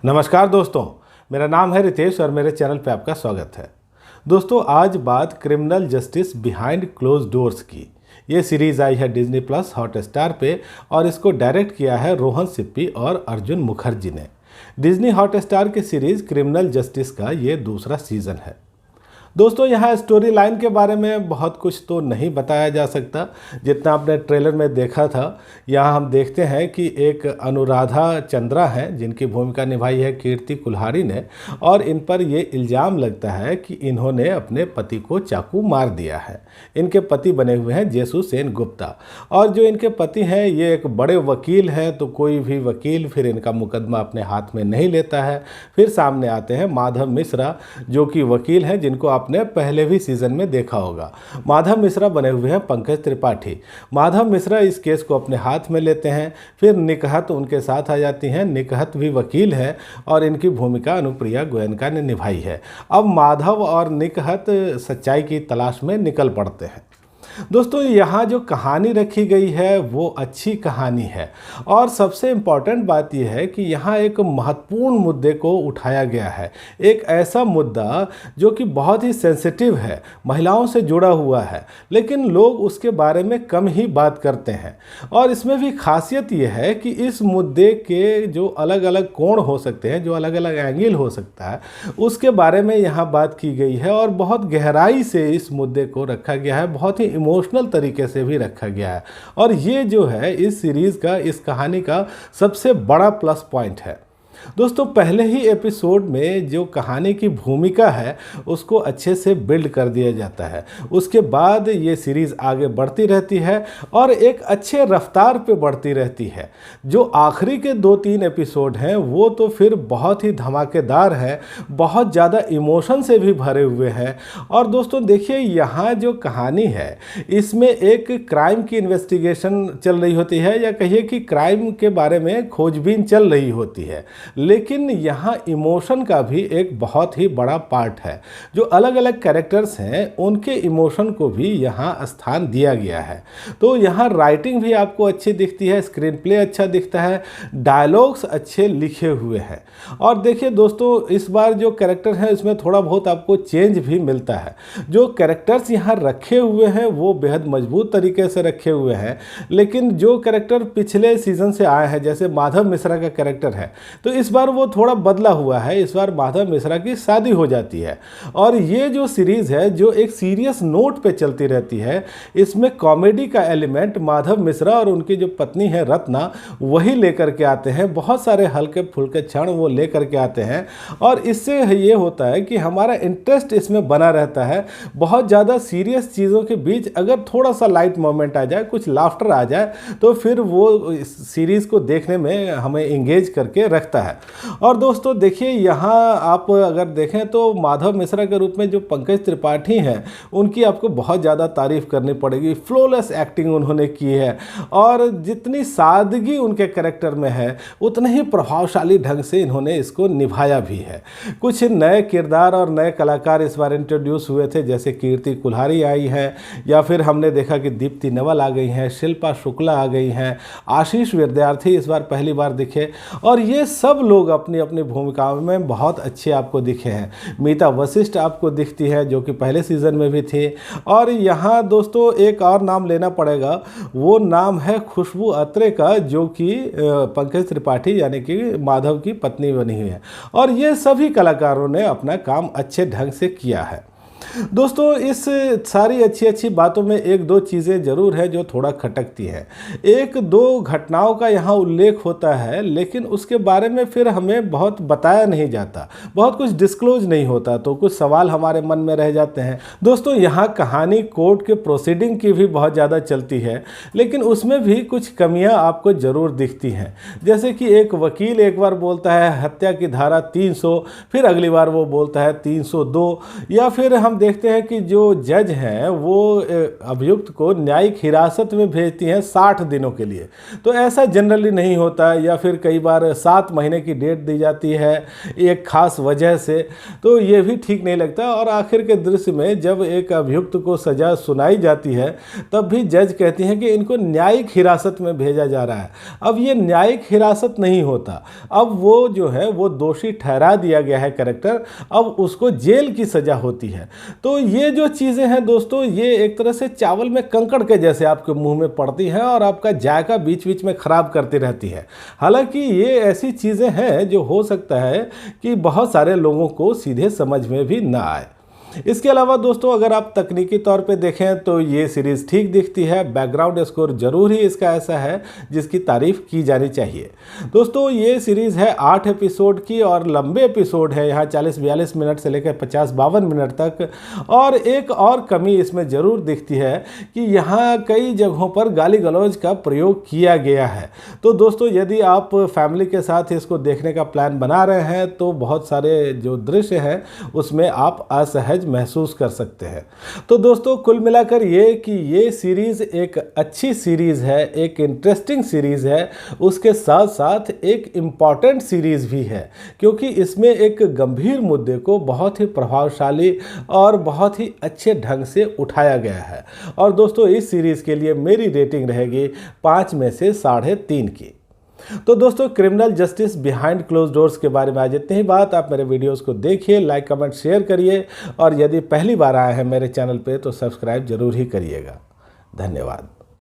नमस्कार दोस्तों, मेरा नाम है रितेश और मेरे चैनल पे आपका स्वागत है। दोस्तों, आज बात criminal justice behind close doors की। ये सीरीज़ आई है डिज्नी प्लस हॉटस्टार पे और इसको डायरेक्ट किया है रोहन सिप्पी और अर्जुन मुखर्जी ने। डिज्नी हॉटस्टार की सीरीज़ क्रिमिनल जस्टिस का ये दूसरा सीज़न है। दोस्तों, यहाँ स्टोरी लाइन के बारे में बहुत कुछ तो नहीं बताया जा सकता जितना आपने ट्रेलर में देखा था। यहाँ हम देखते हैं कि एक अनुराधा चंद्रा हैं जिनकी भूमिका निभाई है कीर्ति कुल्हारी ने, और इन पर ये इल्ज़ाम लगता है कि इन्होंने अपने पति को चाकू मार दिया है। इनके पति बने हुए हैं जेसु सेन गुप्ता, और जो इनके पति हैं ये एक बड़े वकील हैं, तो कोई भी वकील फिर इनका मुकदमा अपने हाथ में नहीं लेता है। फिर सामने आते हैं माधव मिश्रा जो कि वकील हैं, जिनको आपने पहले भी सीजन में देखा होगा। माधव मिश्रा बने हुए हैं पंकज त्रिपाठी। माधव मिश्रा इस केस को अपने हाथ में लेते हैं। फिर निकहत उनके साथ आ जाती हैं। निकहत भी वकील है और इनकी भूमिका अनुप्रिया गोयनका ने निभाई है। अब माधव और निकहत सच्चाई की तलाश में निकल पड़ते हैं। दोस्तों, यहाँ जो कहानी रखी गई है वो अच्छी कहानी है, और सबसे इम्पॉर्टेंट बात यह है कि यहाँ एक महत्वपूर्ण मुद्दे को उठाया गया है। एक ऐसा मुद्दा जो कि बहुत ही सेंसिटिव है, महिलाओं से जुड़ा हुआ है, लेकिन लोग उसके बारे में कम ही बात करते हैं। और इसमें भी खासियत यह है कि इस मुद्दे के जो अलग अलग कोण हो सकते हैं, जो अलग अलग एंगल हो सकता है, उसके बारे में यहाँ बात की गई है और बहुत गहराई से इस मुद्दे को रखा गया है, बहुत ही इमोशनल तरीके से भी रखा गया है। और ये जो है इस सीरीज़ का, इस कहानी का सबसे बड़ा प्लस पॉइंट है। दोस्तों, पहले ही एपिसोड में जो कहानी की भूमिका है उसको अच्छे से बिल्ड कर दिया जाता है। उसके बाद ये सीरीज़ आगे बढ़ती रहती है और एक अच्छे रफ्तार पे बढ़ती रहती है। जो आखिरी के 2-3 एपिसोड हैं वो तो फिर बहुत ही धमाकेदार है, बहुत ज़्यादा इमोशन से भी भरे हुए हैं। और दोस्तों देखिए, यहाँ जो कहानी है इसमें एक क्राइम की इन्वेस्टिगेशन चल रही होती है, या कहिए कि क्राइम के बारे में खोजबीन चल रही होती है, लेकिन यहाँ इमोशन का भी एक बहुत ही बड़ा पार्ट है। जो अलग अलग कैरेक्टर्स हैं उनके इमोशन को भी यहाँ स्थान दिया गया है। तो यहाँ राइटिंग भी आपको अच्छी दिखती है, स्क्रीन प्ले अच्छा दिखता है, डायलॉग्स अच्छे लिखे हुए हैं। और देखिए दोस्तों, इस बार जो कैरेक्टर है इसमें थोड़ा बहुत आपको चेंज भी मिलता है। जो कैरेक्टर्स यहाँ रखे हुए हैं वो बेहद मजबूत तरीके से रखे हुए हैं, लेकिन जो कैरेक्टर पिछले सीजन से आए हैं, जैसे माधव मिश्रा का कैरेक्टर है, तो इस बार वो थोड़ा बदला हुआ है। इस बार माधव मिश्रा की शादी हो जाती है, और ये जो सीरीज़ है जो एक सीरियस नोट पे चलती रहती है, इसमें कॉमेडी का एलिमेंट माधव मिश्रा और उनकी जो पत्नी है रत्ना वही लेकर के आते हैं। बहुत सारे हल्के फुल्के क्षण वो लेकर के आते हैं, और इससे ये होता है कि हमारा इंटरेस्ट इसमें बना रहता है। बहुत ज़्यादा सीरियस चीज़ों के बीच अगर थोड़ा सा लाइट मोमेंट आ जाए, कुछ लाफ्टर आ जाए, तो फिर वो सीरीज़ को देखने में हमें इंगेज करके रखता है। और दोस्तों देखिए, यहाँ आप अगर देखें तो माधव मिश्रा के रूप में जो पंकज त्रिपाठी हैं उनकी आपको बहुत ज़्यादा तारीफ़ करनी पड़ेगी। फ्लॉलेस एक्टिंग उन्होंने की है, और जितनी सादगी उनके कैरेक्टर में है उतने ही प्रभावशाली ढंग से इन्होंने इसको निभाया भी है। कुछ नए किरदार और नए कलाकार इस बार इंट्रोड्यूस हुए थे, जैसे कीर्ति कुल्हारी आई है, या फिर हमने देखा कि दीप्ति नवल आ गई हैं, शिल्पा शुक्ला आ गई हैं, आशीष विद्यार्थी इस बार पहली बार दिखे, और ये सब लोग अपनी अपनी भूमिकाओं में बहुत अच्छे आपको दिखे हैं। मीता वशिष्ठ आपको दिखती है जो कि पहले सीजन में भी थी। और यहाँ दोस्तों एक और नाम लेना पड़ेगा, वो नाम है खुशबू अत्रे का, जो कि पंकज त्रिपाठी यानी कि माधव की पत्नी बनी हुई है। और ये सभी कलाकारों ने अपना काम अच्छे ढंग से किया है। दोस्तों, इस सारी अच्छी अच्छी बातों में एक दो चीज़ें ज़रूर है जो थोड़ा खटकती हैं। एक दो घटनाओं का यहाँ उल्लेख होता है, लेकिन उसके बारे में फिर हमें बहुत बताया नहीं जाता, बहुत कुछ डिस्क्लोज नहीं होता, तो कुछ सवाल हमारे मन में रह जाते हैं। दोस्तों, यहाँ कहानी कोर्ट के प्रोसीडिंग की भी बहुत ज़्यादा चलती है, लेकिन उसमें भी कुछ कमियाँ आपको ज़रूर दिखती हैं। जैसे कि एक वकील एक बार बोलता है हत्या की धारा 300, फिर अगली बार वो बोलता है 302, या फिर हम देखते हैं कि जो जज हैं वो अभियुक्त को न्यायिक हिरासत में भेजती हैं 60 दिनों के लिए। तो ऐसा जनरली नहीं होता, या फिर कई बार 7 महीने की डेट दी जाती है एक खास वजह से, तो ये भी ठीक नहीं लगता। और आखिर के दृश्य में जब एक अभियुक्त को सज़ा सुनाई जाती है तब भी जज कहती हैं कि इनको न्यायिक हिरासत में भेजा जा रहा है। अब ये न्यायिक हिरासत नहीं होता, अब वो जो है वो दोषी ठहरा दिया गया है कैरेक्टर, अब उसको जेल की सज़ा होती है। तो ये जो चीज़ें हैं दोस्तों, ये एक तरह से चावल में कंकड़ के जैसे आपके मुंह में पड़ती हैं और आपका जायका बीच बीच में ख़राब करती रहती है। हालांकि ये ऐसी चीज़ें हैं जो हो सकता है कि बहुत सारे लोगों को सीधे समझ में भी ना आए। इसके अलावा दोस्तों अगर आप तकनीकी तौर पे देखें तो ये सीरीज़ ठीक दिखती है। बैकग्राउंड स्कोर जरूर ही इसका ऐसा है जिसकी तारीफ़ की जानी चाहिए। दोस्तों ये सीरीज़ है 8 एपिसोड की और लंबे एपिसोड है, यहाँ 40-42 मिनट से लेकर 50-52 मिनट तक। और एक और कमी इसमें ज़रूर दिखती है कि यहाँ कई जगहों पर गाली गलौज का प्रयोग किया गया है। तो दोस्तों यदि आप फैमिली के साथ इसको देखने का प्लान बना रहे हैं तो बहुत सारे जो दृश्य हैं उसमें आप असहज महसूस कर सकते हैं। तो दोस्तों कुल मिलाकर ये कि ये सीरीज़ एक अच्छी सीरीज़ है, एक इंटरेस्टिंग सीरीज़ है, उसके साथ साथ एक इम्पॉर्टेंट सीरीज़ भी है, क्योंकि इसमें एक गंभीर मुद्दे को बहुत ही प्रभावशाली और बहुत ही अच्छे ढंग से उठाया गया है। और दोस्तों इस सीरीज़ के लिए मेरी रेटिंग रहेगी 5 में से 3.5 की। तो दोस्तों criminal justice behind close doors के बारे में आज इतनी ही बात। आप मेरे वीडियोस को देखिए, लाइक कमेंट शेयर करिए, और यदि पहली बार आए हैं मेरे चैनल पे तो सब्सक्राइब जरूर ही करिएगा। धन्यवाद।